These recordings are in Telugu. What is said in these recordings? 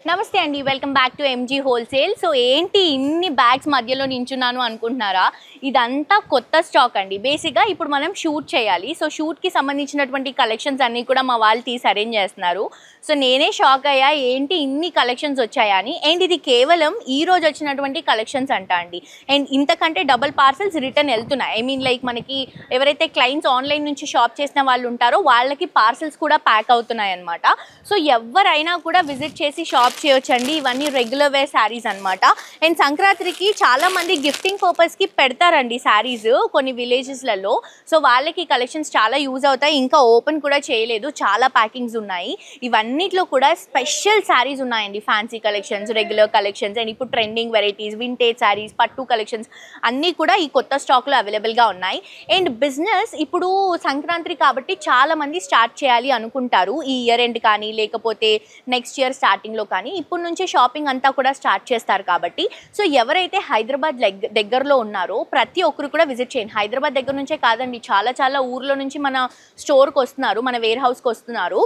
నమస్తే అండి, welcome back to MG wholesale. So ఏంటి ఇన్ని బ్యాగ్స్ మధ్యలో నించున్నాను అనుకుంటున్నారా? ఇదంతా కొత్త స్టాక్ అండి. బేసిక్గా ఇప్పుడు మనం షూట్ చేయాలి. సో షూట్కి సంబంధించినటువంటి కలెక్షన్స్ అన్నీ కూడా మా వాళ్ళు తీసి అరేంజ్ చేస్తున్నారు. సో నేనే షాక్ అయ్యా, ఏంటి ఇన్ని కలెక్షన్స్ వచ్చాయా అని. అండ్ ఇది కేవలం ఈ రోజు వచ్చినటువంటి కలెక్షన్స్ అంట అండి. అండ్ ఇంతకంటే డబుల్ పార్సల్స్ రిటర్న్ వెళ్తున్నాయి. ఐ మీన్ లైక్ మనకి ఎవరైతే క్లయింట్స్ ఆన్లైన్ నుంచి షాప్ చేసిన వాళ్ళు ఉంటారో వాళ్ళకి పార్సల్స్ కూడా ప్యాక్ అవుతున్నాయి అనమాట. సో ఎవరైనా కూడా విజిట్ చేసి షాప్ చేయొచ్చండి. ఇవన్నీ రెగ్యులర్ వేర్ శారీస్ అనమాట. అండ్ సంక్రాంతికి చాలా మంది గిఫ్టింగ్ పర్పస్ కి పెడతారండి శారీస్ కొన్ని విలేజెస్లలో. సో వాళ్ళకి కలెక్షన్స్ చాలా యూజ్ అవుతాయి. ఇంకా ఓపెన్ కూడా చేయలేదు, చాలా ప్యాకింగ్స్ ఉన్నాయి. ఇవన్నిట్లో కూడా స్పెషల్ శారీస్ ఉన్నాయండి. Fancy collections, regular collections, and ఇప్పుడు ట్రెండింగ్ వెరైటీస్, వింటేజ్ శారీస్, పట్టు కలెక్షన్స్ అన్నీ కూడా ఈ కొత్త స్టాక్లో అవైలబుల్గా ఉన్నాయి. అండ్ బిజినెస్ ఇప్పుడు సంక్రాంతి కాబట్టి చాలా మంది స్టార్ట్ చేయాలి అనుకుంటారు. ఈ ఇయర్ ఎండ్ కానీ లేకపోతే నెక్స్ట్ ఇయర్ స్టార్టింగ్లో కానీ ఇప్పుడు నుంచి షాపింగ్ అంతా కూడా స్టార్ట్ చేస్తారు కాబట్టి. సో ఎవరైతే హైదరాబాద్ దగ్గరలో ఉన్నారో ప్రతి ఒక్కరు కూడా విజిట్ చేయండి. హైదరాబాద్ దగ్గర నుంచే కాదండి, చాలా ఊర్లో నుంచి మన స్టోర్కి వస్తున్నారు, మన వేర్ హౌస్కి వస్తున్నారు.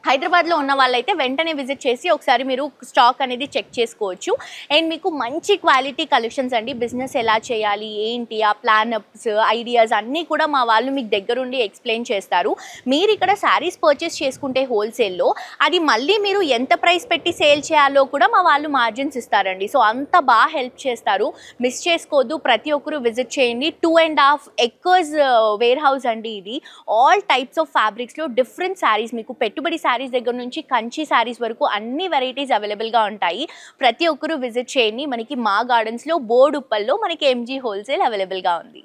హైదరాబాద్లో ఉన్న వాళ్ళైతే వెంటనే విజిట్ చేసి ఒకసారి మీరు స్టాక్ అనేది చెక్ చేసుకోవచ్చు. అండ్ మీకు మంచి క్వాలిటీ కలెక్షన్స్ అండి. బిజినెస్ ఎలా చేయాలి, ఏంటి ఆ ప్లానప్స్, ఐడియాస్ అన్నీ కూడా మా వాళ్ళు మీకు దగ్గరుండి ఎక్స్ప్లెయిన్ చేస్తారు. మీరు ఇక్కడ శారీస్ పర్చేస్ చేసుకుంటే హోల్సేల్లో అది మళ్ళీ మీరు ఎంత ప్రైస్ పెట్టి సేల్ చేయాలో కూడా మా వాళ్ళు మార్జిన్స్ ఇస్తారండి. సో అంత బాగా హెల్ప్ చేస్తారు. మిస్ చేసుకోవద్దు, ప్రతి ఒక్కరు విజిట్ చేయండి. 2.5 acres వేర్ హౌస్ అండి ఇది. ఆల్ టైప్స్ ఆఫ్ ఫ్యాబ్రిక్స్లో డిఫరెంట్ శారీస్, మీకు పెట్టుబడి శారీస్ దగ్గర నుంచి కంచి శారీస్ వరకు అన్ని వెరైటీస్ అవైలబుల్గా ఉంటాయి. ప్రతి ఒక్కరు విజిట్ చేయండి. మనకి మా గార్డెన్స్లో బోర్డుప్పల్లో మనకి ఎంజీ హోల్సేల్ అవైలబుల్గా ఉంది.